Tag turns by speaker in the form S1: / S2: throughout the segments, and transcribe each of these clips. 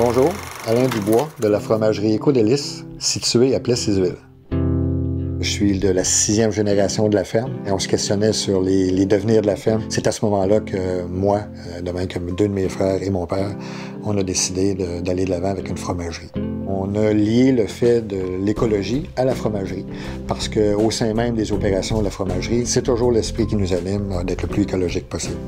S1: Bonjour, Alain Dubois de la fromagerie Éco-Délices, située à Plessis-Ville. Je suis de la 6e génération de la ferme et on se questionnait sur les devenirs de la ferme. C'est à ce moment-là que moi, de même que 2 de mes frères et mon père, on a décidé d'aller de l'avant avec une fromagerie. On a lié le fait de l'écologie à la fromagerie parce qu'au sein même des opérations de la fromagerie, c'est toujours l'esprit qui nous anime d'être le plus écologique possible.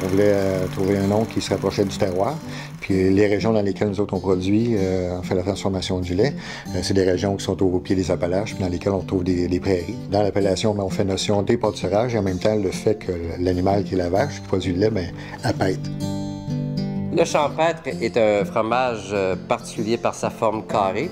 S1: On voulait trouver un nom qui se rapprochait du terroir. Puis les régions dans lesquelles nous autres on produit, on fait la transformation du lait, c'est des régions qui sont au pied des Appalaches, puis dans lesquelles on trouve des prairies. Dans l'appellation, on fait notion d'épâturage et en même temps le fait que l'animal qui est la vache, qui produit le lait, appète.
S2: Le champêtre est un fromage particulier par sa forme carrée,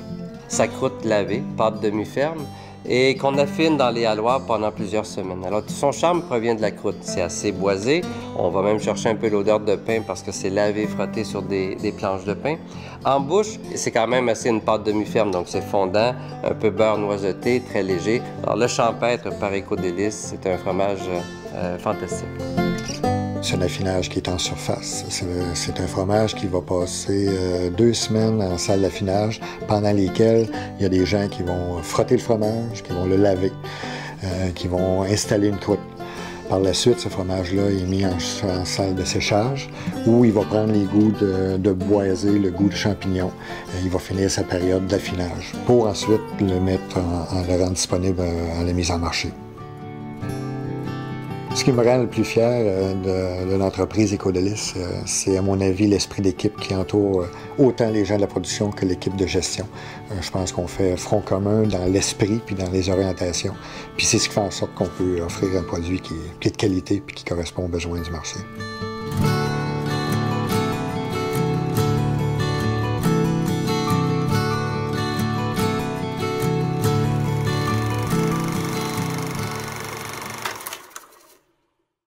S2: sa croûte lavée, pâte demi-ferme, et qu'on affine dans les halloirs pendant plusieurs semaines. Alors, son charme provient de la croûte. C'est assez boisé. On va même chercher un peu l'odeur de pain parce que c'est lavé, frotté sur des planches de pain. En bouche, c'est quand même assez une pâte demi-ferme, donc c'est fondant, un peu beurre noiseté, très léger. Alors, le champêtre par Éco-Délices, c'est un fromage fantastique.
S1: C'est un affinage qui est en surface. C'est un fromage qui va passer 2 semaines en salle d'affinage, pendant lesquelles il y a des gens qui vont frotter le fromage, qui vont le laver, qui vont installer une croûte. Par la suite, ce fromage-là est mis en salle de séchage où il va prendre les goûts de boisé, le goût de champignon. Il va finir sa période d'affinage pour ensuite le mettre en le rendre disponible à la mise en marché. Ce qui me rend le plus fier de l'entreprise Éco-Délices, c'est à mon avis l'esprit d'équipe qui entoure autant les gens de la production que l'équipe de gestion. Je pense qu'on fait front commun dans l'esprit puis dans les orientations. Puis c'est ce qui fait en sorte qu'on peut offrir un produit qui est de qualité puis qui correspond aux besoins du marché.